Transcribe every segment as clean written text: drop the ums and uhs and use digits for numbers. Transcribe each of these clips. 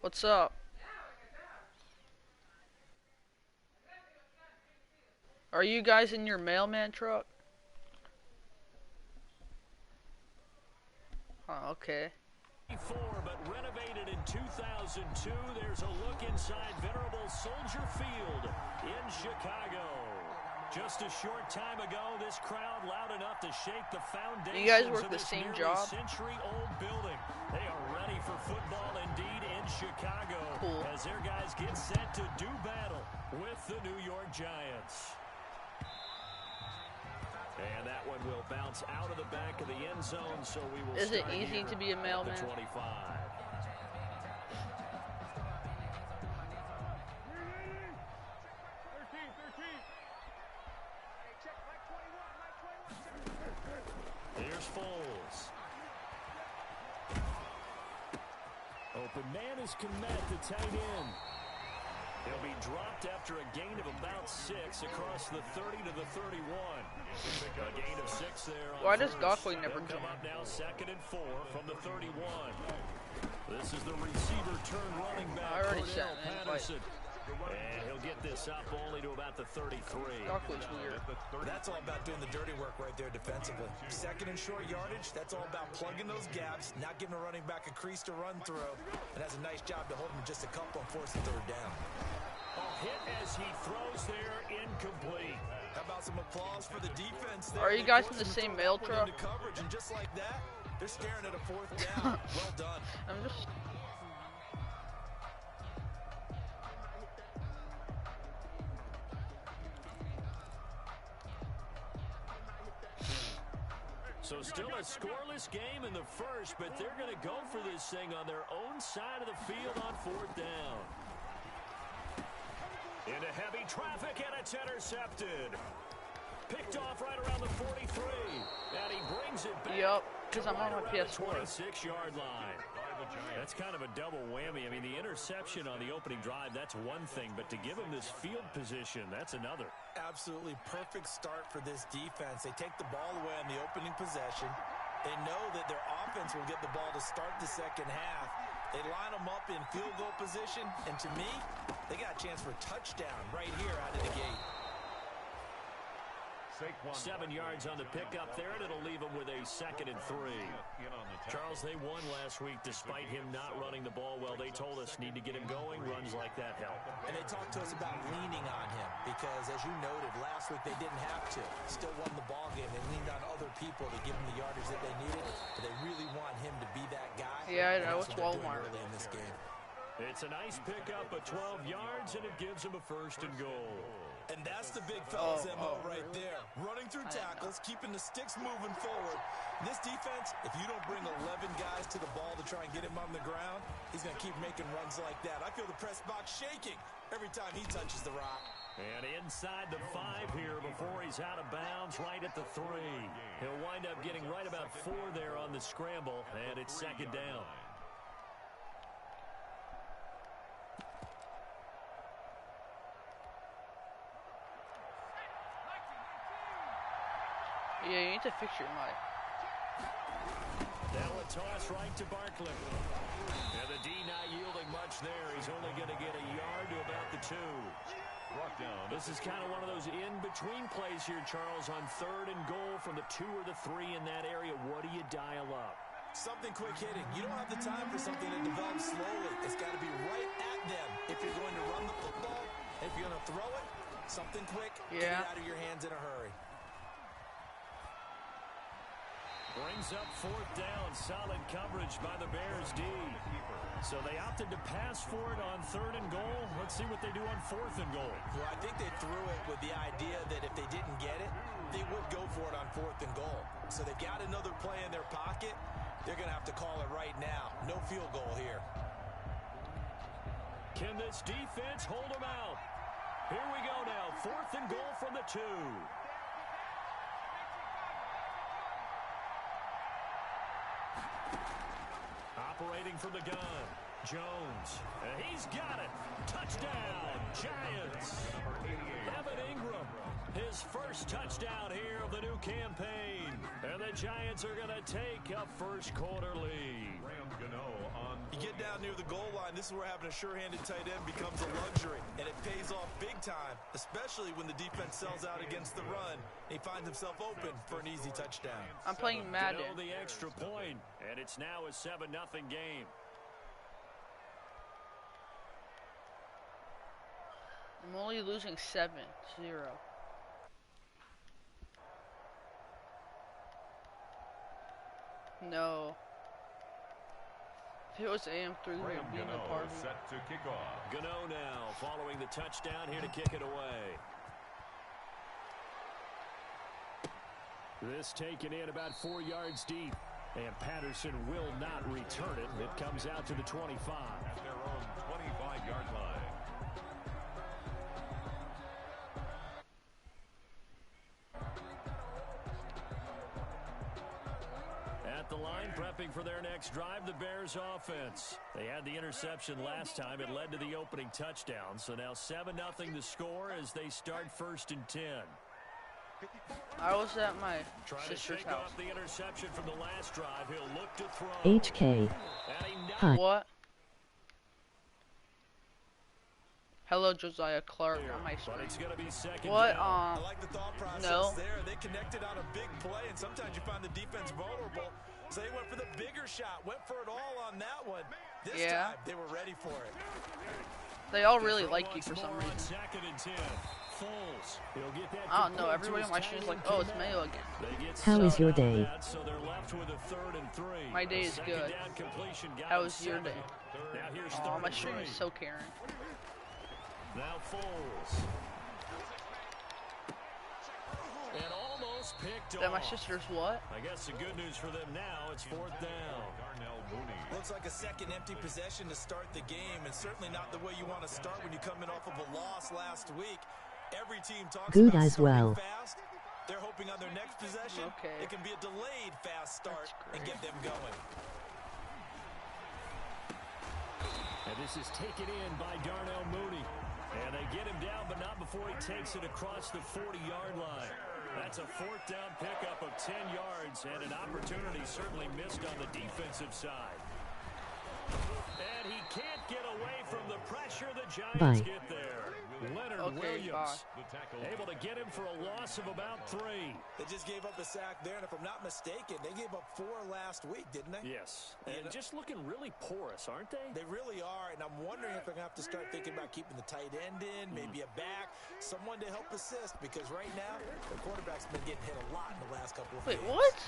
What's up? Are you guys in your mailman truck? Oh, okay. But renovated in 2002. There's a look inside venerable Soldier Field in Chicago. Just a short time ago, this crowd loud enough to shake the foundations You guys work of the this same nearly job? century-old building. They are ready for football indeed in Chicago. Cool. As their guys get set to do battle with the New York Giants. And that one will bounce out of the back of the end zone, so we will Is it start easy here to be a mailman? at the 25. Here's Foles. Open man is Komet, the tight end. He'll be dropped after a gain of about 6 across the 30 to the 31. A gain of 6 there. Why does Gockley never come come? up now 2nd and 4 from the 31. This is the receiver turn running back. I already Cordell sent an invite. Patterson. And he'll get this up only to about the 33. Gockley's weird. That's all about doing the dirty work right there defensively. 2nd and short yardage, that's all about plugging those gaps, not giving a running back a crease to run through, and has a nice job to hold him just a couple and force the 3rd down. A hit as he throws there, incomplete. How about some applause for the defense there? Are you guys in the same mail truck? Into coverage, and just like that, they're staring at a 4th down. Well done. I'm just... So still a scoreless game in the first, but they're going to go for this thing on their own side of the field on 4th down. Into heavy traffic, and it's intercepted. Picked off right around the 43, and he brings it back. Yep, because I'm on my right PS4. 26-yard line. That's kind of a double whammy. I mean, the interception on the opening drive, that's one thing, but to give him this field position, that's another. Absolutely perfect start for this defense. They take the ball away on the opening possession. They know that their offense will get the ball to start the 2nd half. They line them up in field goal position, and to me, they got a chance for a touchdown right here out of the gate. 7 yards on the pickup there, and it'll leave them with a 2nd and 3. Charles, they won last week despite him not running the ball well. They told us need to get him going. Runs like that help. And they talked to us about leaning on him because, as you noted, last week they didn't have to. Still won the ball game. They leaned on other people to give them the yardage that they needed. But they really want him to be that guy. Yeah, I know. That's It's what they're doing Walmart. early in this game. It's a nice pickup of 12 yards, and it gives him a 1st and goal. And that's the big fella's MO right there. Running through tackles, keeping the sticks moving forward. This defense, if you don't bring 11 guys to the ball to try and get him on the ground, he's going to keep making runs like that. I feel the press box shaking every time he touches the rock. And inside the 5 here before he's out of bounds, right at the 3. He'll wind up getting right about 4 there on the scramble, and it's 2nd down. Yeah, you need to fix your mic. Now a toss right to Barkley. And the D not yielding much there. He's only going to get a yard to about the 2. This is kind of one of those in-between plays here, Charles, on 3rd and goal from the 2 or the 3 in that area. What do you dial up? Something quick hitting. You don't have the time for something that develops slowly. It's got to be right at them if you're going to run the football. If you're going to throw it, something quick, get it out of your hands in a hurry. Brings up 4th down. Solid coverage by the Bears D. So they opted to pass for it on 3rd and goal. Let's see what they do on 4th and goal. Well, I think they threw it with the idea that if they didn't get it, they would go for it on 4th and goal. So they've got another play in their pocket. They're going to have to call it right now. No field goal here. Can this defense hold them out? Here we go now. 4th and goal from the 2. Operating from the gun, Jones. And he's got it. Touchdown, Giants. Evan Ingram, his first touchdown here of the new campaign. And the Giants are going to take a first quarter lead. You get down near the goal line, this is where having a sure-handed tight end becomes a luxury, and it pays off big time, especially when the defense sells out against the run. He finds himself open for an easy touchdown. I'm playing Madden. The extra point, and it's now a 7-0 game. I'm only losing 7-0. No. If it was AM3, we would be in the party. Set to kick off. Gano now, following the touchdown, here to kick it away. This taken in about 4 yards deep. And Patterson will not return it. It comes out to the 25. At their own 25-yard line. At the line, prepping for their next drive, the Bears offense. They had the interception last time. It led to the opening touchdown. So now 7-0 the score as they start 1st and 10. I was at my sister's house. Off the interception from the last drive. He'll look to throw. HK. Hi. What? Hello, Josiah Clark on my screen. It's gonna be second what? down. I like the thought process no. there. They connected on a big play, and sometimes you find the defense vulnerable. So they went for the bigger shot, went for it all on that one. This time, they were ready for it. They all really like you for some reason. Second and 10. Foles. He'll get that. I don't know. Everybody on my stream is like, oh, it's Mayo again. How is your day? So they're left with a 3rd and 3. My day is good. How was your day? Now here's oh, my stream is so caring. Now Foles. And almost picked That off. my sister's what? I guess the good news for them now, it's 4th down. Looks like a second empty possession to start the game, and certainly not the way you want to start when you're coming off of a loss last week. Every team talks Good about as well. fast. They're hoping on their next possession, it can be a delayed fast start and get them going. And this is taken in by Darnell Mooney. And they get him down, but not before he takes it across the 40-yard line. That's a 4th down pickup of 10 yards, and an opportunity certainly missed on the defensive side. And he can't get away from the pressure. The Giants get there. Leonard Williams able to get him for a loss of about 3. They just gave up a sack there, and if I'm not mistaken, they gave up 4 last week, didn't they? Yes, and just looking really porous, aren't they? They really are, and I'm wondering if they're going to have to start thinking about keeping the tight end in, maybe a back, someone to help assist, because right now, the quarterback's been getting hit a lot in the last couple of games. Wait, what?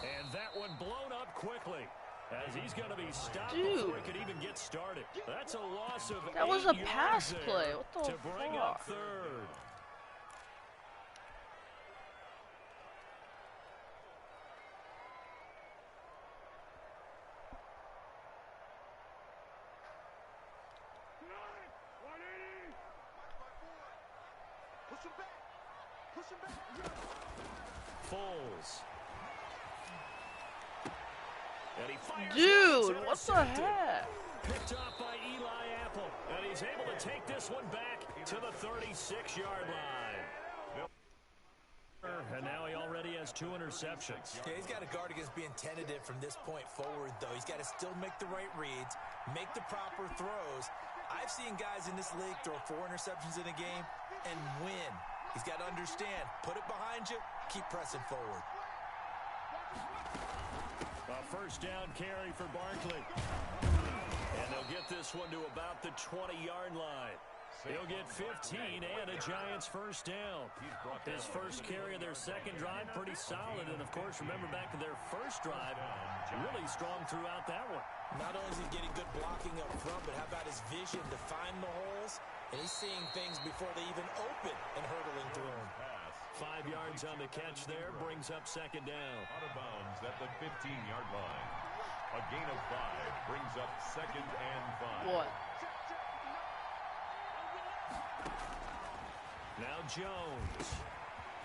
And that one blown up quickly. As he's going to be stopped before he could even get started. That's a loss of 8 That was a yards pass there play. What the to bring up 3rd. Foles. And he fires. Dude, what the heck? Picked off by Eli Apple. And he's able to take this one back to the 36-yard line. And now he already has 2 interceptions. Yeah, he's got to guard against being tentative from this point forward, though. He's got to still make the right reads, make the proper throws. I've seen guys in this league throw 4 interceptions in a game and win. He's got to understand, put it behind you, keep pressing forward. A 1st down carry for Barkley. And they'll get this one to about the 20-yard line. He'll get 15 and a Giants 1st down. His first carry of their 2nd drive, pretty solid. And, of course, remember back to their 1st drive, really strong throughout that one. Not only is he getting good blocking up front, but how about his vision to find the holes? And he's seeing things before they even open and hurtling through them. 5 yards on the catch there, brings up 2nd down. Out of bounds at the 15-yard line. A gain of 5 brings up 2nd and 5. What? Now Jones.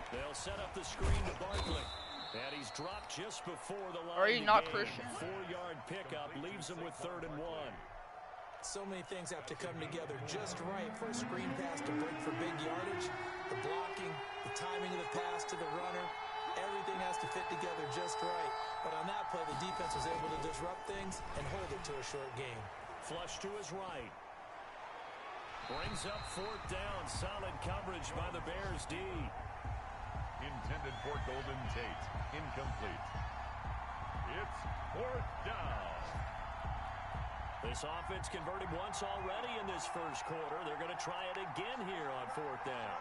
They'll set up the screen to Barkley. And he's dropped just before the line. Are you not Christian? 4-yard pickup leaves him with 3rd and 1. So many things have to come together just right for a screen pass to break for big yardage. The blocking, the timing of the pass to the runner. Everything has to fit together just right. But on that play, the defense was able to disrupt things and hold it to a short game. Flush to his right. Brings up 4th down. Solid coverage by the Bears D. Intended for Golden Tate. Incomplete. It's 4th down. This offense converted once already in this first quarter. They're going to try it again here on 4th down.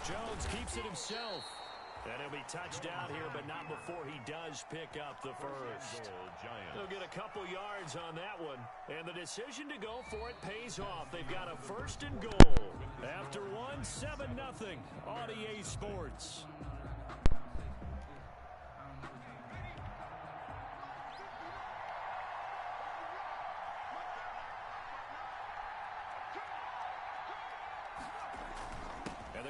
Jones keeps it himself. And he'll be touched down here, but not before he does pick up the first. They'll get a couple yards on that one. And the decision to go for it pays off. They've got a 1st and goal. After one, 7-0 on EA Sports.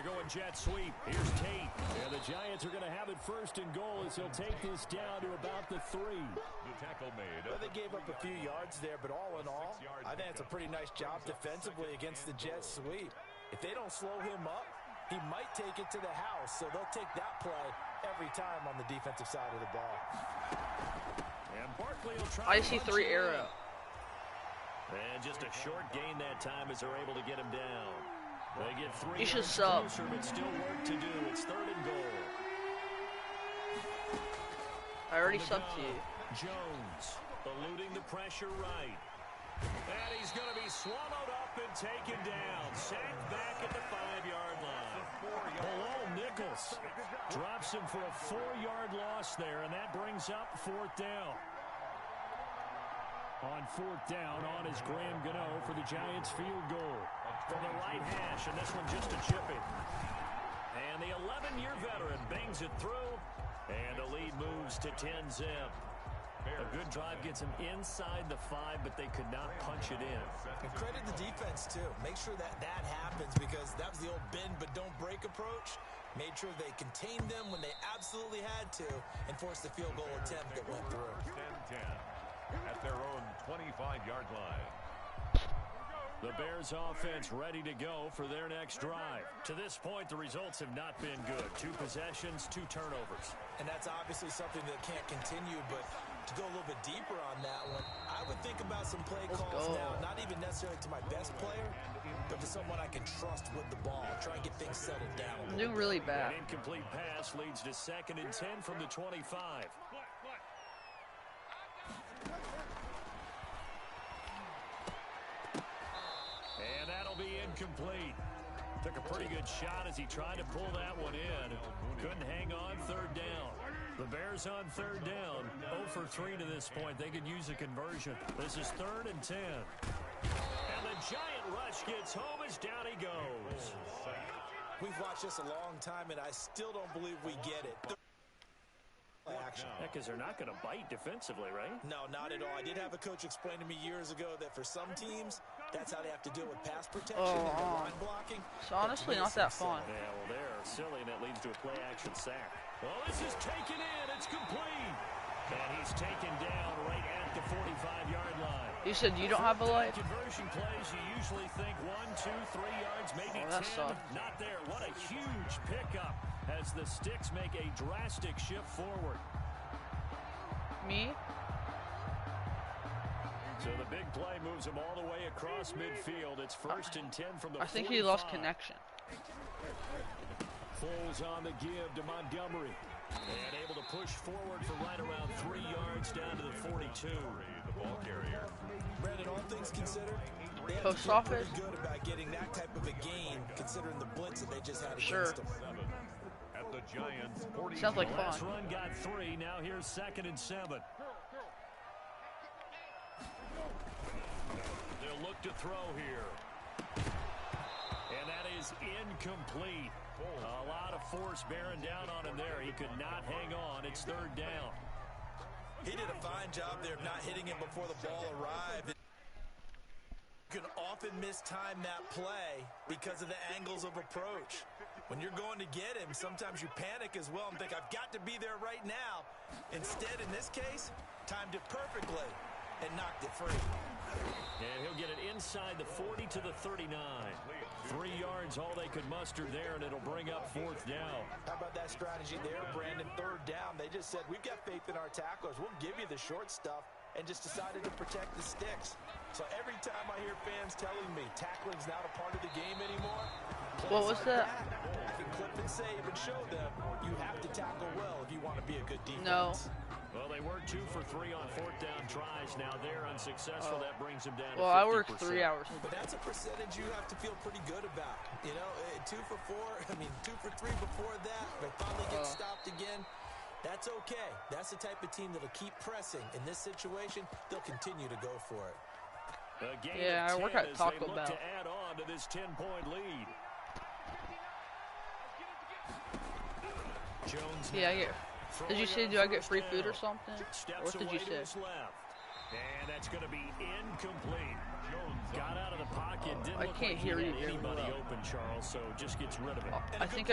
Going jet sweep. Here's Tate. And the Giants are going to have it 1st and goal as they'll take this down to about the 3. The tackle made. Well, they gave up a few yards there, but all in all, I think it's a pretty nice job defensively against the jet sweep. If they don't slow him up, he might take it to the house, so they'll take that play every time on the defensive side of the ball. And Barkley will try. I see 3 arrow. And just a short gain that time as they're able to get him down. They get 3. You should sub. Closer, but still work to do. It's 3rd and goal. I already subbed to you. Jones eluding the pressure right. And he's going to be swallowed up and taken down. Sacked back at the 5-yard line. Below Nichols drops him for a 4-yard loss there, and that brings up 4th down. On 4th down on is Graham Gano for the Giants field goal. From the right hash, and this one just a chip in. And the 11-year veteran bangs it through, and the lead moves to 10-zip. A good drive gets him inside the 5, but they could not punch it in. And credit the defense, too. Make sure that happens, because that was the old bend but don't break approach. Made sure they contained them when they absolutely had to, and forced the field goal attempt that went through. 10-10 at their own 25-yard line. The Bears offense ready to go for their next drive. To this point, the results have not been good. 2 possessions, 2 turnovers. And that's obviously something that can't continue, but to go a little bit deeper on that one, I would think about some play calls now, not even necessarily to my best player, but to someone I can trust with the ball. Try and get things settled down. I'm doing really bad. An incomplete pass leads to 2nd and 10 from the 25. And that'll be incomplete. Took a pretty good shot as he tried to pull that one in. Couldn't hang on 3rd down. The Bears on 3rd down. 0 for 3 to this point. They could use a conversion. This is 3rd and 10. And the Giant rush gets home as down he goes. We've watched this a long time, and I still don't believe we get it. Action. Yeah, because they're not going to bite defensively, right? No, not at all. I did have a coach explain to me years ago that for some teams, that's how they have to deal with pass protection and line blocking. It's honestly not that fun. Yeah, well, they're silly, and that leads to a play-action sack. Well, this is taken in. It's complete. And he's taken down right at the 45-yard line. You said you don't have a life? Conversion plays, you usually think 1, 2, 3 yards, maybe 10. Not there. What a huge pickup as the Sticks make a drastic shift forward. Me? So the big play moves him all the way across midfield. It's 1st and 10 from the 45. I think he lost connection. Foles on the give to Montgomery. And able to push forward for right around 3 yards down to the 42. The ball carrier. Brandon, all things considered, they Post have office. good about getting that type of a gain, considering the blitz that they just had Sure. against them. At the Giants 40. Sounds like Last fun. run got 3. Now here's 2nd and 7. They'll look to throw here. And that is incomplete. A lot of force bearing down on him there. He could not hang on. It's 3rd down. He did a fine job there of not hitting him before the ball arrived. You can often mistime that play because of the angles of approach. When you're going to get him, sometimes you panic as well and think, I've got to be there right now. Instead, in this case, timed it perfectly and knocked it free. And he'll get it inside the 40 to the 39. 3 yards, all they could muster there, and it'll bring up 4th down. How about that strategy there, Brandon? 3rd down. They just said, we've got faith in our tacklers. We'll give you the short stuff, and just decided to protect the sticks. So every time I hear fans telling me tackling's not a part of the game anymore, what was that? I can clip and save and show them you have to tackle well if you want to be a good defense. No. Well, they were 2 for 3 on 4th down tries. Now they're unsuccessful. That brings them down to 50%. Well, I worked 3 hours. But that's a percentage you have to feel pretty good about. You know, 2 for 4. I mean, 2 for 3 before that. They finally get stopped again. That's okay. That's the type of team that'll keep pressing. In this situation, they'll continue to go for it. Yeah, I work at Taco Bell. To add on to this 10-point lead. Jones. Yeah, I get. Did you say, do I get free food or something? What did you say? And that's going to be incomplete. Got out of the pocket. Didn't I look can't like hear he you. had anybody open, Charles, so just gets rid of it. I think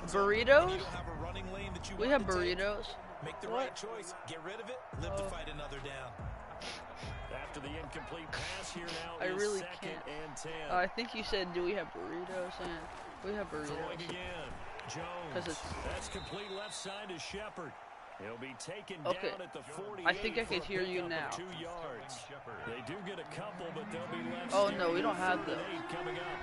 burritos? We have burritos. Make the right choice. Get rid of it. Live to fight another down. After the incomplete pass here now, I really 2nd can't. and 10. I think you said, do we have burritos? And we have burritos. Throwing again. Jones. That's complete left side to Shepard. He'll be taken down at the 48. I think I could hear you now. 2 yards. They do get a couple, but they'll be left. Oh no, we don't have those. Coming up.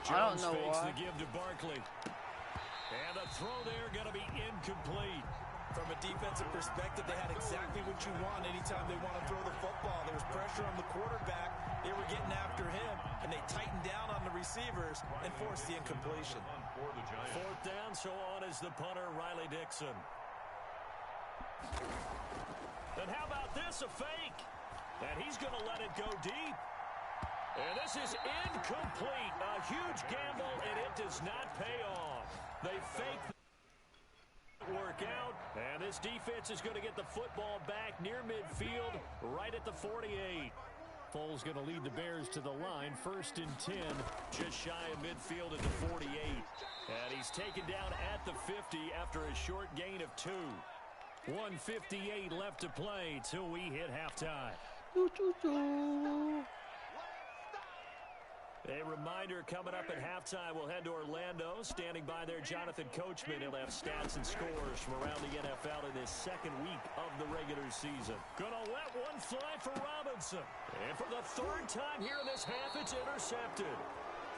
I don't know why. The give to Barkley. And the throw there going to be incomplete. From a defensive perspective, they had exactly what you want anytime they want to throw the football. There was pressure on the quarterback. They were getting after him, and they tightened down on the receivers and forced the incompletion. 4th down, so on is the punter, Riley Dixon. And how about this, a fake? And he's going to let it go deep. And this is incomplete. A huge gamble, and it does not pay off. They fake work out, and this defense is going to get the football back near midfield, right at the 48. Foles going to lead the Bears to the line, 1st and 10, just shy of midfield at the 48. And he's taken down at the 50 after a short gain of 2. 1:58 left to play till we hit halftime. A reminder coming up at halftime, we'll head to Orlando. Standing by there, Jonathan Coachman. He'll have stats and scores from around the NFL in this 2nd week of the regular season. Gonna let one fly for Robinson. And for the 3rd time here in this half, it's intercepted.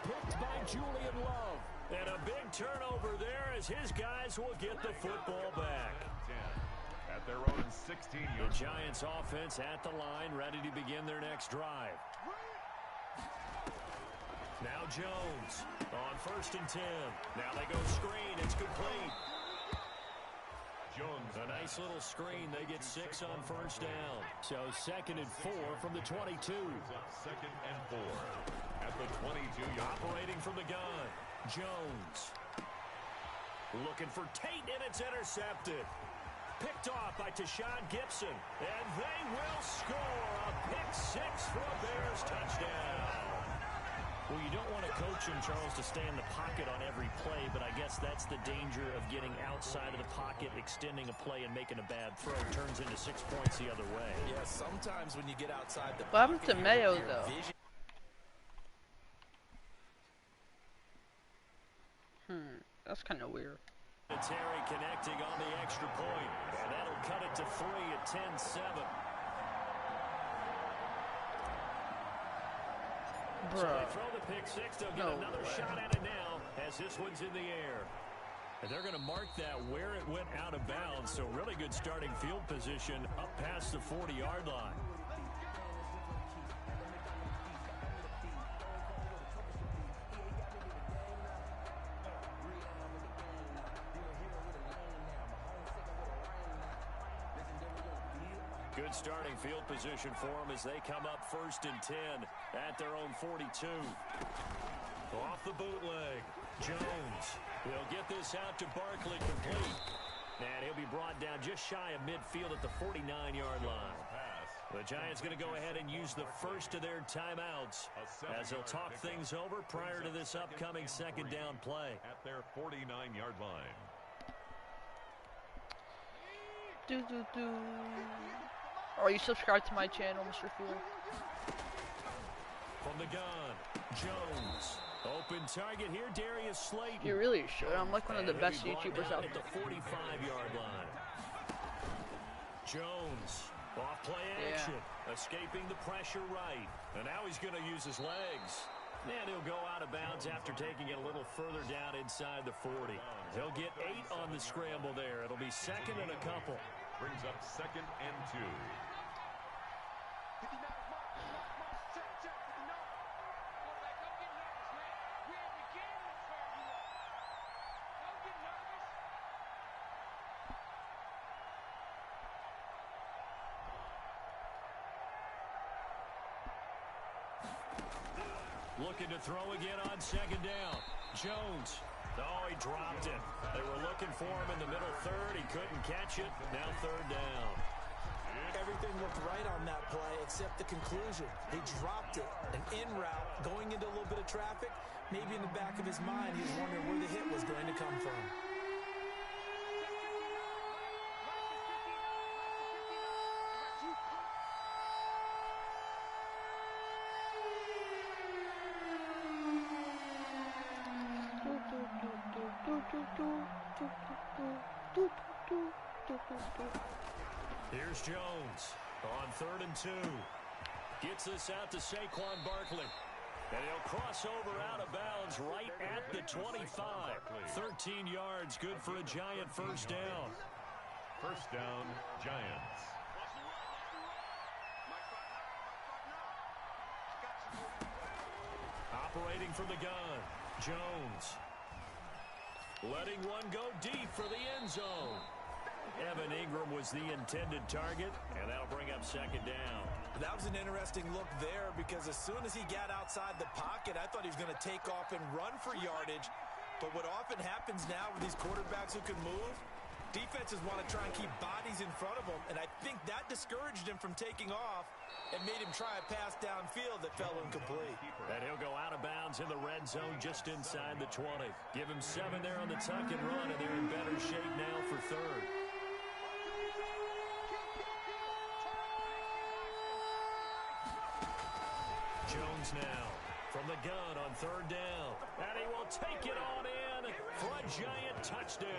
Picked by Julian Love. And a big turnover there as his guys will get the football back. At their own 16-yard. The Giants offense at the line, ready to begin their next drive. Now Jones on 1st and 10. Now they go screen. It's complete. Jones. A nice little screen. They get 6 on 1st down. So 2nd and 4 from the 22. 2nd and 4 at the 22. Operating from the gun. Jones. Looking for Tate, and it's intercepted. Picked off by Tashawn Gibson. And they will score. A pick 6 for a Bears touchdown. Well, you don't want to coach him, Charles, to stay in the pocket on every play, but I guess that's the danger of getting outside of the pocket, extending a play, and making a bad throw. Turns into 6 points the other way. Yeah, sometimes when you get outside the What happened to Mayo, though? That's kind of weird. Terry connecting on the extra point, and that'll cut it to 3 at 10-7. So they throw the pick 6. They'll get another shot at it now as this one's in the air. And they're going to mark that where it went out of bounds. So really good starting field position up past the 40-yard line. Good starting field position for them as they come up 1st and 10 at their own 42. Off the bootleg, Jones. He'll get this out to Barkley complete. And he'll be brought down just shy of midfield at the 49-yard line. The Giants going to go ahead and use the first of their timeouts as they'll talk things over prior to this upcoming 2nd down play. At their 49-yard line. Are you subscribed to my channel, Mr. Field? From the gun, Jones. Open target here, Darius Slayton. You really should. I'm like one of the best YouTubers out at the 45-yard line. Jones, off play action, escaping the pressure right. And now he's going to use his legs. And he'll go out of bounds after taking it a little further down inside the 40. He'll get 8 on the scramble there. It'll be second and a couple. Brings up 2nd and 2. Looking to throw again on 2nd down. Jones. Oh, he dropped it. They were looking for him in the middle 3rd. He couldn't catch it. Now 3rd down. Everything looked right on that play except the conclusion. He dropped it. An in route, going into a little bit of traffic. Maybe in the back of his mind, he was wondering where the hit was going to come from. Here's Jones on 3rd and 2. Gets this out to Saquon Barkley. And he'll cross over out of bounds right at the 25. 13 yards, good for a Giant first down. First down, Giants. Operating from the gun, Jones. Letting one go deep for the end zone. Evan Ingram was the intended target, and that'll bring up 2nd down. That was an interesting look there because as soon as he got outside the pocket, I thought he was going to take off and run for yardage. But what often happens now with these quarterbacks who can move, defenses want to try and keep bodies in front of them, and I think that discouraged him from taking off and made him try a pass downfield that fell incomplete. And he'll go out of bounds in the red zone just inside the 20. Give him 7 there on the tuck and run, and they're in better shape now for 3rd. Jones now from the gun on 3rd down. And he will take it on in for a Giant touchdown.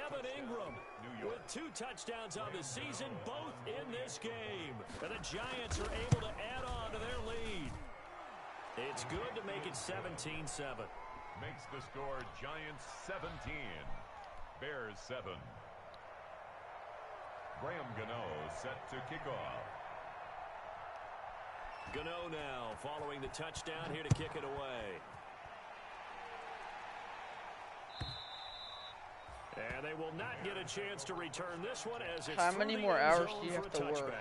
Evan Ingram with 2 touchdowns on the season, both in this game. And the Giants are able to add on to their lead. It's good to make it 17-7. Makes the score Giants 17, Bears 7. Graham Gano set to kick off. Gano now following the touchdown here to kick it away. And they will not get a chance to return this one as it's how many more hours do you have to work?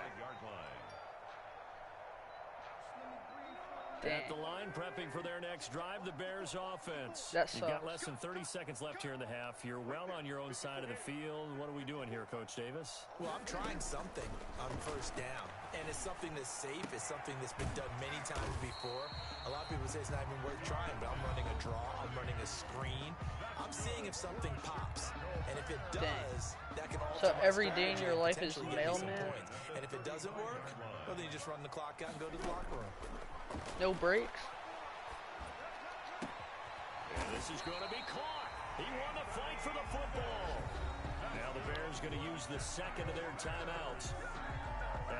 At the line, prepping for their next drive, the Bears offense. You've got less than 30 seconds left here in the half. You're well on your own side of the field. What are we doing here, Coach Davis? Well, I'm trying something on 1st down. And it's something that's safe. It's something that's been done many times before. A lot of people say it's not even worth trying, but I'm running a draw. I'm running a screen. I'm seeing if something pops. And if it does, that can alter my every day in your life is potentially get me some points. And if it doesn't work, well, then you just run the clock out and go to the locker room. No breaks. And this is going to be caught. He won the fight for the football. Now the Bears going to use the 2nd of their timeouts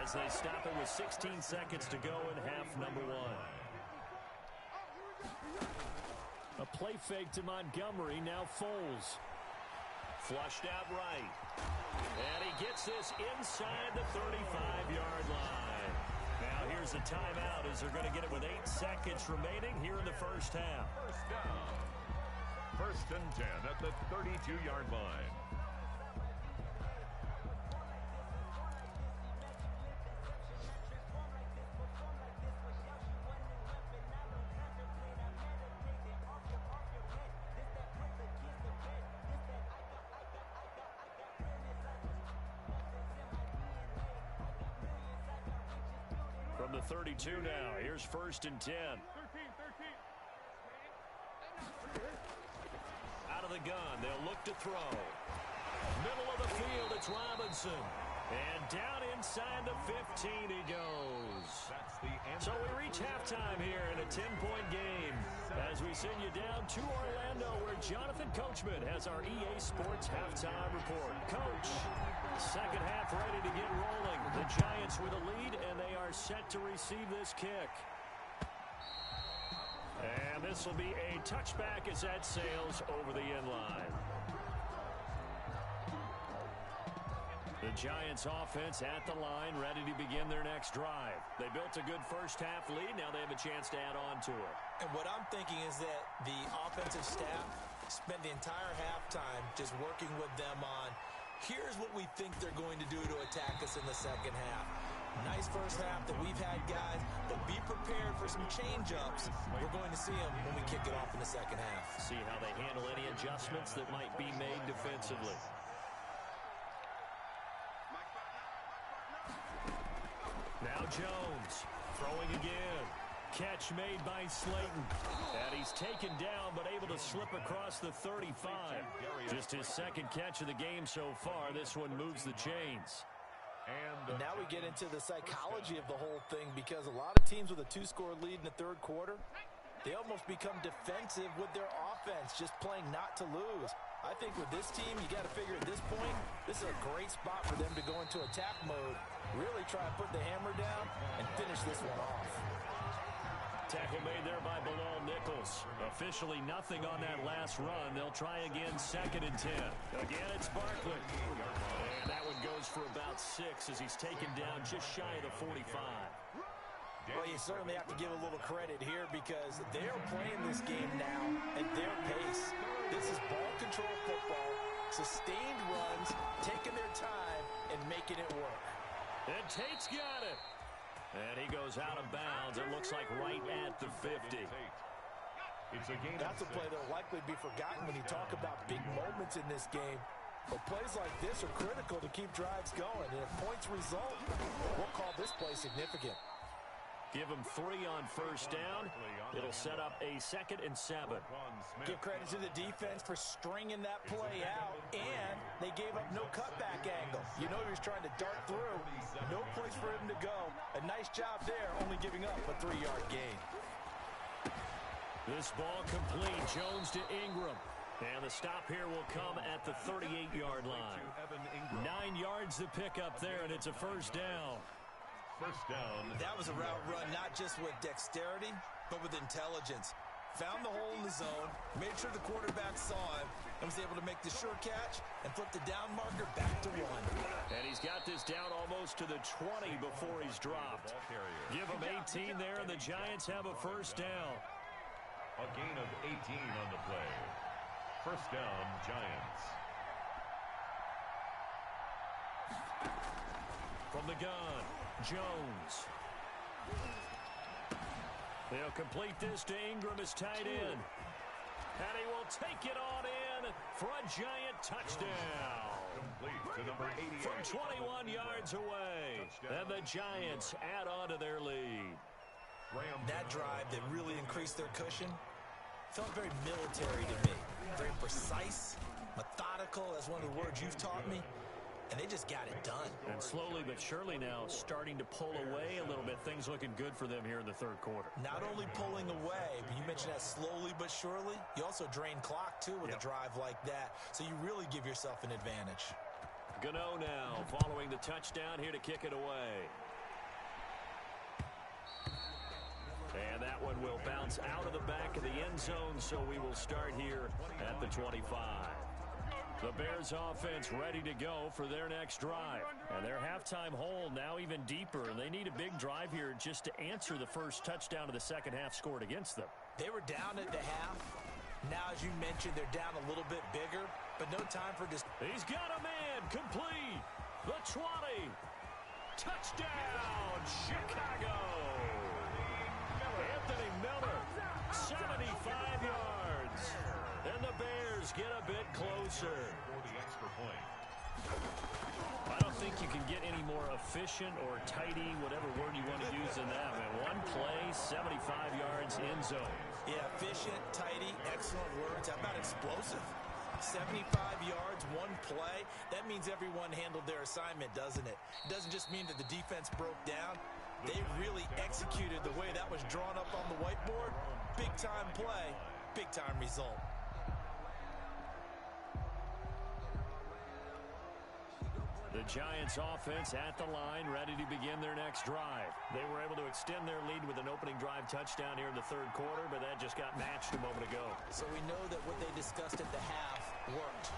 as they stop it with 16 seconds to go in half number 1. A play fake to Montgomery, now Foles. Flushed out right. And he gets this inside the 35-yard line. Now here's a timeout as they're going to get it with 8 seconds remaining here in the first half. First down. 1st and 10 at the 32-yard line. From the 32 now, here's 1st and 10. Out of the gun, they'll look to throw. Middle of the field, it's Robinson. And down inside the 15 he goes. So we reach halftime here in a 10-point game as we send you down to Orlando where Jonathan Coachman has our EA Sports halftime report. Coach, second half ready to get rolling. The Giants with a lead, and they are set to receive this kick. And this will be a touchback as that sails over the end line. The Giants offense at the line, ready to begin their next drive. They built a good first half lead. Now they have a chance to add on to it. And what I'm thinking is that the offensive staff spent the entire halftime just working with them on, here's what we think they're going to do to attack us in the second half. Nice first half that we've had, guys, but be prepared for some change-ups. We're going to see them when we kick it off in the second half. See how they handle any adjustments that might be made defensively. Now Jones throwing again. Catch made by Slayton. And he's taken down but able to slip across the 35. Just his second catch of the game so far. This one moves the chains. And now we get into the psychology of the whole thing, because a lot of teams with a 2-score lead in the third quarter, they almost become defensive with their offense, just playing not to lose. I think with this team, you got to figure at this point, this is a great spot for them to go into attack mode, really try to put the hammer down and finish this one off. Tackle made there by Bilal Nichols. Officially nothing on that last run. They'll try again, 2nd and 10. Again, it's Barkley. And that one goes for about 6 as he's taken down just shy of the 45. Well, you certainly have to give a little credit here because they're playing this game now at their pace. This is ball control football, sustained runs, taking their time, and making it work. And Tate's got it. And he goes out of bounds. It looks like right at the 50. That's a play that will likely be forgotten when you talk about big moments in this game. But plays like this are critical to keep drives going. And if points result, we'll call this play significant. Give them 3 on first down. It'll set up a 2nd and 7. Give credit to the defense for stringing that play out, and they gave up no cutback angle. You know he was trying to dart through. No place for him to go. A nice job there, only giving up a 3-yard gain. This ball complete. Jones to Ingram. And the stop here will come at the 38-yard line. 9 yards to pick up there, and it's a first down. First down. That was a route run not just with dexterity, but with intelligence. Found the hole in the zone, made sure the quarterback saw him, and was able to make the sure catch and flip the down marker back to 1. And he's got this down almost to the 20 before he's dropped. Give him 18 there, and the Giants have a first down. A gain of 18 on the play. First down, Giants. From the gun, Jones. They'll complete this to Ingram as tight end. And he will take it on in for a Giant touchdown. Complete to number 88. From 21 yards away. And the Giants add on to their lead. That drive that really increased their cushion felt very military to me. Very precise, methodical, that's one of the words you've taught me. And they just got it done. And slowly but surely now starting to pull away a little bit. Things looking good for them here in the third quarter. Not only pulling away, but you mentioned that slowly but surely. You also drain clock, too, with a drive like that. So you really give yourself an advantage. Gano now following the touchdown here to kick it away. And that one will bounce out of the back of the end zone, so we will start here at the 25. The Bears offense ready to go for their next drive. And their halftime hole now even deeper. And they need a big drive here just to answer the first touchdown of the second half scored against them. They were down at the half. Now, as you mentioned, they're down a little bit bigger, but no time for this. He's got a man complete. The 20. Touchdown, Chicago. Anthony Miller, 75 yards. And the Bears get a bit closer. I don't think you can get any more efficient or tidy, whatever word you want to use in that. Man, one play, 75 yards, end zone. Yeah, efficient, tidy, excellent words. How about explosive? 75 yards, one play. That means everyone handled their assignment, doesn't it? It doesn't just mean that the defense broke down. They really executed the way that was drawn up on the whiteboard. Big-time play, big-time result. The Giants offense at the line, ready to begin their next drive. They were able to extend their lead with an opening drive touchdown here in the third quarter, but that just got matched a moment ago. So we know that what they discussed at the half worked.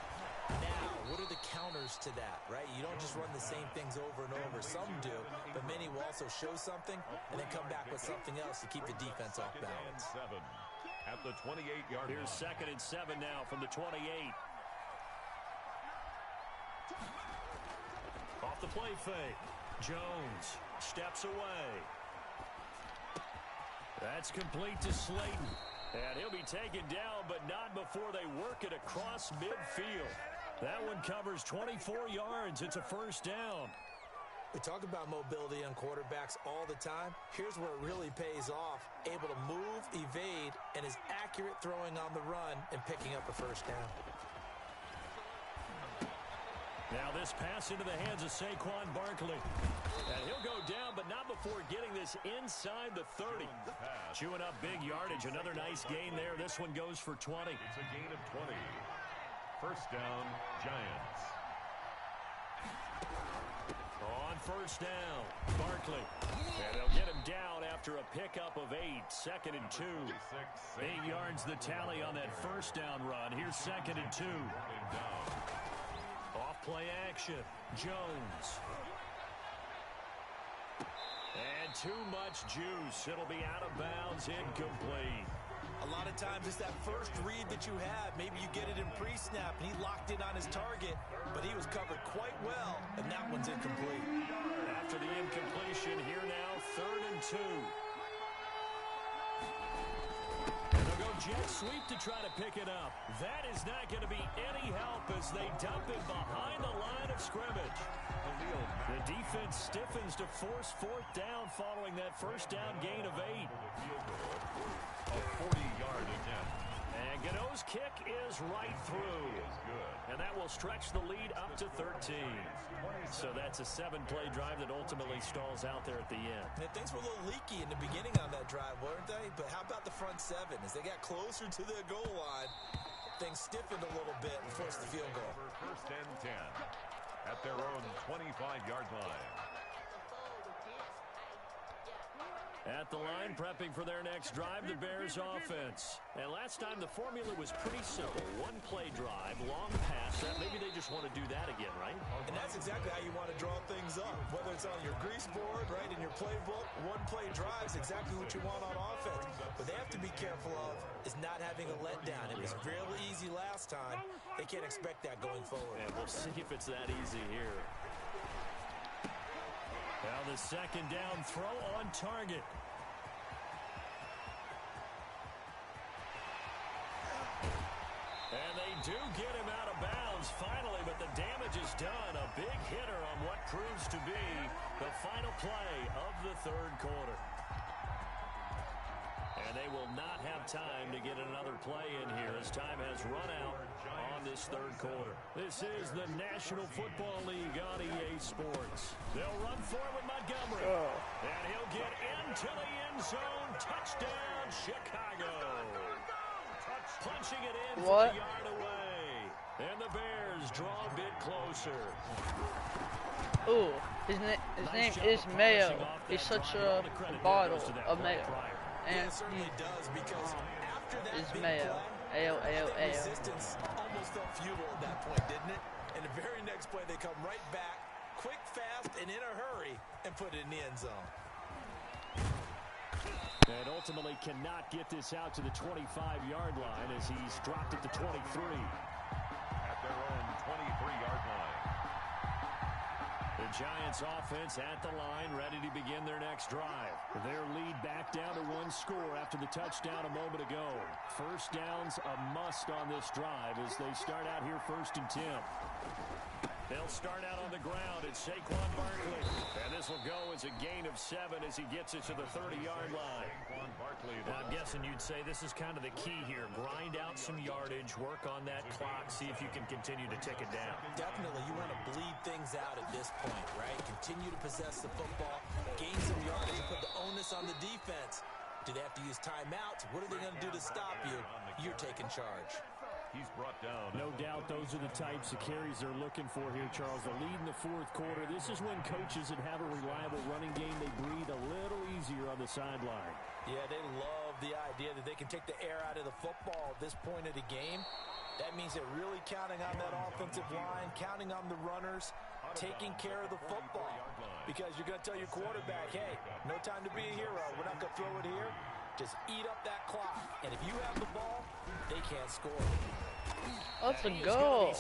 Now, what are the counters to that, right? You don't just run the same things over and over. Some do, but many will also show something and then come back with something else to keep the defense off balance. Second and 7 at the 28-yard line. Here's 2nd and 7 now from the 28. Off the play fake. Jones steps away. That's complete to Slayton. And he'll be taken down, but not before they work it across midfield. That one covers 24 yards. It's a first down. We talk about mobility on quarterbacks all the time. Here's where it really pays off. Able to move, evade, and is accurate throwing on the run and picking up a first down. Now this pass into the hands of Saquon Barkley. And he'll go down, but not before getting this inside the 30. Chewing up big yardage. Another nice gain there. This one goes for 20. It's a gain of 20. First down, Giants. On first down, Barkley. And they'll get him down after a pickup of 8. 2nd and 2. 8 yards the tally on that first down run. Here's 2nd and 2. Play action. Jones. And too much juice. It'll be out of bounds, incomplete. A lot of times it's that first read that you have. Maybe you get it in pre-snap and he locked in on his target, but he was covered quite well, and that one's incomplete. After the incompletion, here now, 3rd and 2. They'll go jet sweep to try to pick it up. That is not going to be any help as they dump it behind the line of scrimmage. The defense stiffens to force 4th down following that first down gain of 8. A 40-yard attempt. And Gano's kick is right through. And that will stretch the lead up to 13. So that's a 7-play drive that ultimately stalls out there at the end. And things were a little leaky in the beginning on that drive, weren't they? But how about the front 7? As they got closer to the goal line, things stiffened a little bit and forced the field goal. First and 10 at their own 25-yard line. At the line, prepping for their next drive, the Bears offense. And last time, the formula was pretty simple. 1-play drive, long pass. Maybe they just want to do that again, right? And that's exactly how you want to draw things up. Whether it's on your grease board, right, in your playbook, 1-play drive is exactly what you want on offense. What they have to be careful of is not having a letdown. It was real easy last time. They can't expect that going forward. And we'll see if it's that easy here. Now the 2nd down throw on target. And they do get him out of bounds finally, but the damage is done. A big hitter on what proves to be the final play of the 3rd quarter. And they will not have time to get another play in here as time has run out on this 3rd quarter. This is the National Football League on EA Sports. They'll run forward Montgomery. And he'll get into the end zone. Touchdown, Chicago. Punching it in from a yard away. And the Bears draw a bit closer. Ooh, his name is Mayo. He's such a bottle of Mayo. And it certainly does, because after that is big Mayo. play, Ayo. resistance almost felt futile at that point, didn't it? And the very next play, they come right back, quick, fast, and in a hurry, and put it in the end zone. And ultimately cannot get this out to the 25-yard line as he's dropped it to 23. At their own 23-yard line. The Giants offense at the line, ready to begin their next drive. Their lead back down to 1 score after the touchdown a moment ago. First down's a must on this drive as they start out here 1st and 10. They'll start out on the ground. It's Saquon Barkley. And this will go as a gain of 7 as he gets it to the 30-yard line. I'm guessing you'd say this is kind of the key here. Grind out some yardage, work on that clock, see if you can continue to tick it down. Definitely, you want to bleed things out at this point, right? Continue to possess the football, gain some yardage, and put the onus on the defense. Do they have to use timeouts? What are they going to do to stop you? You're taking charge. He's brought down. No doubt those are the types of carries they're looking for here, Charles. The lead in the fourth quarter. This is when coaches that have a reliable running game, they breathe a little easier on the sideline. Yeah, they love the idea that they can take the air out of the football at this point of the game. That means they're really counting on that offensive line, counting on the runners, taking care of the football. Because you're going to tell your quarterback, hey, no time to be a hero. We're not going to throw it here. Just eat up that clock. And if you have the ball, they can't score. Let's go.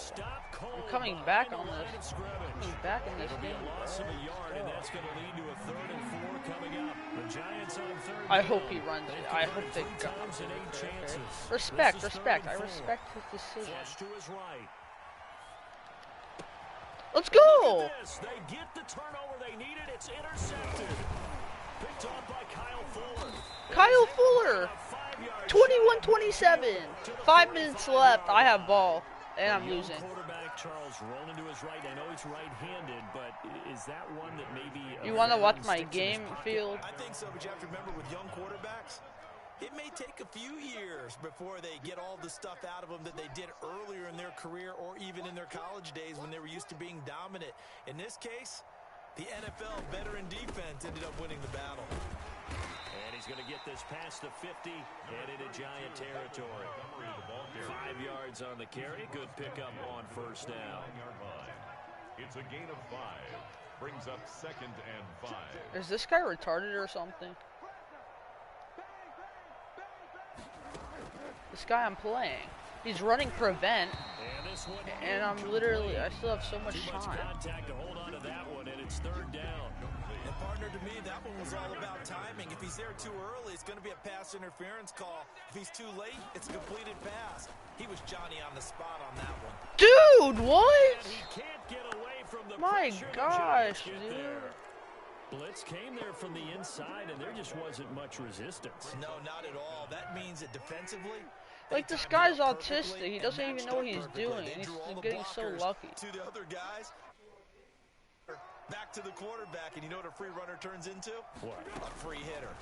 We're coming back on this. Coming back in this game. Loss of a yard, and that's going to lead to a 3rd and 4 coming up. The Giants on 3rd. I hope he runs it. I hope they got it. Respect. I respect his decision. To his right. Let's go. They get the turnover they needed. It's intercepted. Picked off by Kyle Fuller. Kyle Fuller. 21-27. 5 minutes left. I have ball, and I'm losing. Quarterback Charles rolling to his right. I know he's right-handed, but is that one that maybe? You want to watch my game field? I think so, but you have to remember with young quarterbacks, it may take a few years before they get all the stuff out of them that they did earlier in their career or even in their college days when they were used to being dominant. In this case, the NFL veteran defense ended up winning the battle. And he's going to get this past the 50 and into Giant territory. 5 yards on the carry. Good pickup on first down. It's a gain of 5. Brings up 2nd and 5. Is this guy retarded or something? This guy I'm playing, he's running prevent, and I'm literally, I still have so much time. Contact to hold on to that one, and it's 3rd down. And partner, to me, that one was all about timing. If he's there too early, it's going to be a pass interference call. If he's too late, it's a completed pass. He was Johnny on the spot on that one. Dude, what? He can't get away from the My pressure. gosh, dude. Blitz came there from the inside, and there just wasn't much resistance. No, not at all. That means that defensively, Like, this guy's autistic. He doesn't even know what he's doing. He's getting so lucky. To the other guys, back to the quarterback, and you know what a free runner turns into? What? A free hitter.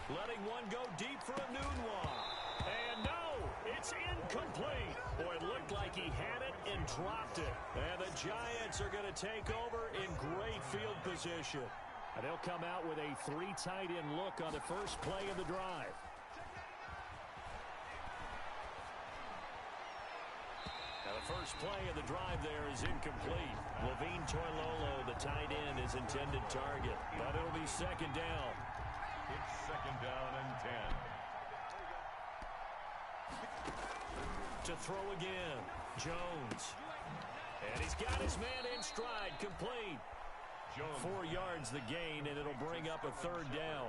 Letting one go deep for a noon one. And no, it's incomplete. Boy, it looked like he had it and dropped it. And the Giants are going to take over in great field position. And they'll come out with a 3 tight end look on the first play of the drive. Now the first play of the drive there is incomplete. Levine Toilolo, the tight end, is intended target. But it'll be 2nd down. It's 2nd down and 10. To throw again, Jones. And he's got his man in stride, complete. 4 yards the gain, and it'll bring up a 3rd down.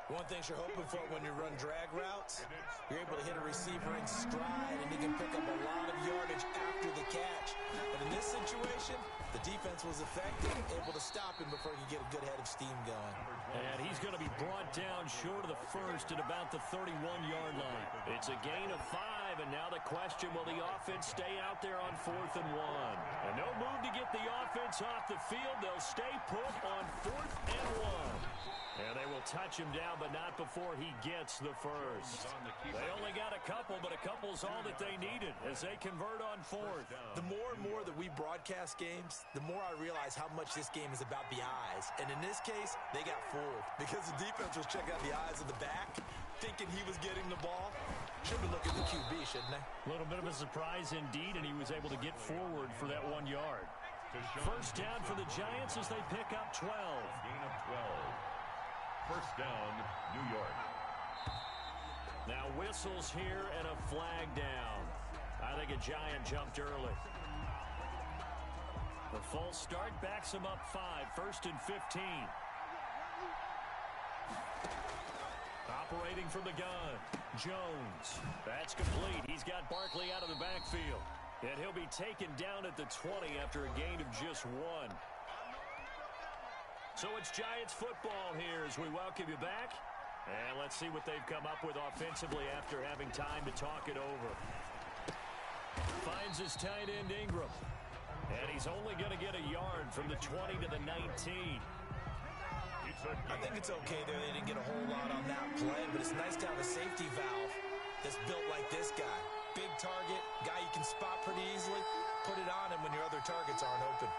One thing you're hoping for when you run drag routes, you're able to hit a receiver in stride, and you can pick up a lot of yardage after the catch. But in this situation, the defense was effective, able to stop him before he could get a good head of steam going. And he's going to be brought down short of the first at about the 31-yard line. It's a gain of 5, and now the question, will the offense stay out there on 4th and 1? And no move to get the offense off the field. They'll stay put on 4th and 1. And they will touch him down, but not before he gets the first. They only got a couple, but a couple's all that they needed as they convert on 4th. The more and more that we broadcast games, the more I realize how much this game is about the eyes. And in this case, they got fooled because the defense was checking out the eyes of the back, thinking he was getting the ball. Should be looking at the QB, shouldn't they? A little bit of a surprise indeed, and he was able to get forward for that 1 yard. First down for the Giants as they pick up 12. Gain of 12. First down, New York. Now whistles here and a flag down. I think a Giant jumped early. The false start backs him up 5. 1st and 15. Operating from the gun, Jones. That's complete. He's got Barkley out of the backfield. And he'll be taken down at the 20 after a gain of just 1. So it's Giants football here as we welcome you back. And let's see what they've come up with offensively after having time to talk it over. Finds his tight end Ingram. And he's only going to get a yard from the 20 to the 19. I think it's okay there. They didn't get a whole lot on that play, but it's nice to have a safety valve that's built like this guy. Big target, guy you can spot pretty easily. Put it on him when your other targets aren't open.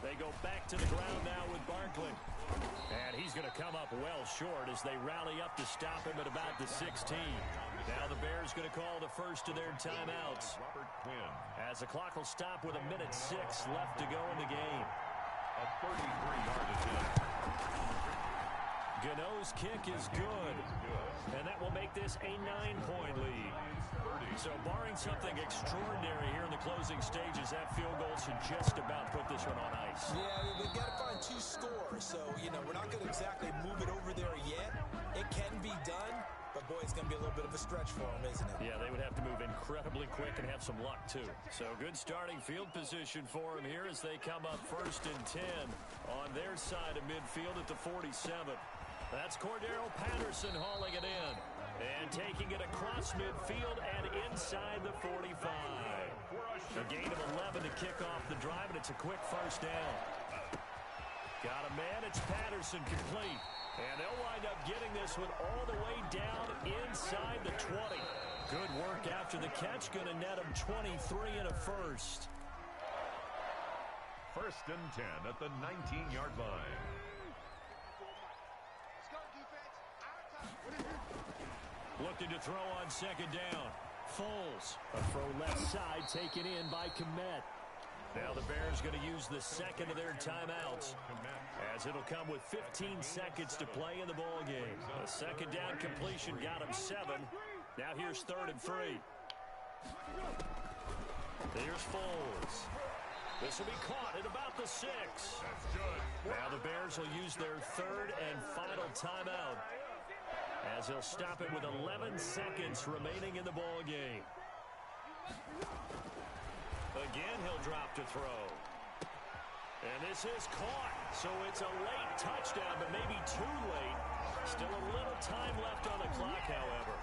They go back to the ground now with Barkley. And he's going to come up well short as they rally up to stop him at about the 16. Now the Bears going to call the first of their timeouts. As the clock will stop with 1:06 left to go in the game. A 33-yard attempt. Gano's kick is good. And that will make this a 9-point lead. So barring something extraordinary here in the closing stages, that field goal should just about put this one on ice. Yeah, we've got to find 2 scores. So, we're not going to exactly move it over there yet. It can be done, but boy, it's going to be a little bit of a stretch for them, isn't it? Yeah, they would have to move incredibly quick and have some luck, too. So good starting field position for them here as they come up 1st and 10 on their side of midfield at the 47. That's Cordero Patterson hauling it in. And taking it across midfield and inside the 45. A gain of 11 to kick off the drive, and it's a quick first down. Got a man, it's Patterson complete. And they'll wind up getting this one all the way down inside the 20. Good work after the catch, going to net him 23 and a first. 1st and 10 at the 19-yard line. Looking to throw on 2nd down. Foles. A throw left side taken in by Kmet. Now the Bears going to use the 2nd of their timeouts as it'll come with 15 seconds to play in the ball game. A 2nd down completion got him 7. Now here's 3rd and 3. Here's Foles. This will be caught at about the 6. Now the Bears will use their 3rd and final timeout as they'll stop it with 11 seconds remaining in the ball game. Again, he'll drop to throw. And this is caught, so it's a late touchdown, but maybe too late. Still a little time left on the clock, however.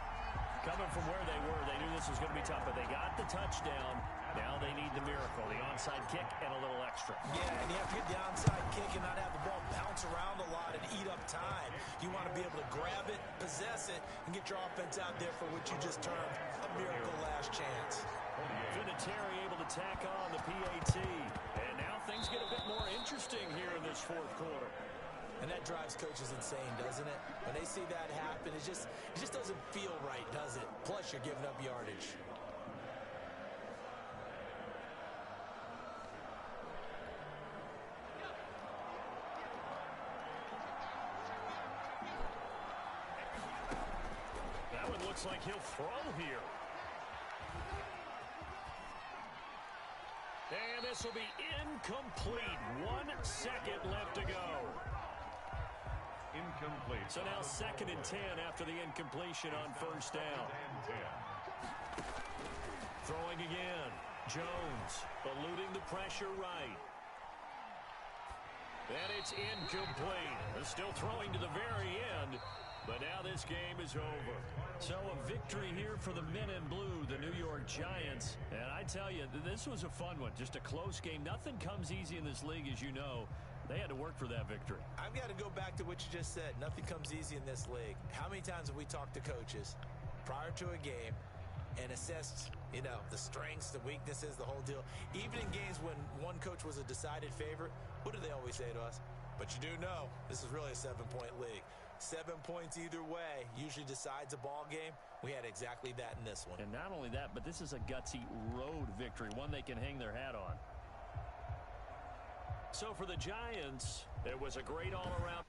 Coming from where they were, they knew this was going to be tough, but they got the touchdown. Now they need the miracle, the onside kick and a little extra. Yeah, and you have to get the onside kick and not have the ball bounce around a lot and eat up time. You want to be able to grab it, possess it, and get your offense out there for what you just termed a miracle last chance. Vinatieri able to tack on the PAT. And now things get a bit more interesting here in this 4th quarter. And that drives coaches insane, doesn't it? When they see that happen, it just doesn't feel right, does it? Plus, you're giving up yardage. That one looks like he'll throw here. And this will be incomplete. 1 second left to go. Incomplete. So now 2nd and 10 after the incompletion on 1st down. Throwing again. Jones eluding the pressure right. And it's incomplete. They're still throwing to the very end. But now this game is over. So a victory here for the men in blue, the New York Giants. And I tell you, this was a fun one. Just a close game. Nothing comes easy in this league, as you know. They had to work for that victory. I've got to go back to what you just said. Nothing comes easy in this league. How many times have we talked to coaches prior to a game and assessed, the strengths, the weaknesses, the whole deal? Even in games when one coach was a decided favorite, what do they always say to us? But you do know, this is really a 7-point league. 7 points either way usually decides a ball game. We had exactly that in this one. And not only that, but this is a gutsy road victory, one they can hang their hat on. So for the Giants, it was a great all-around.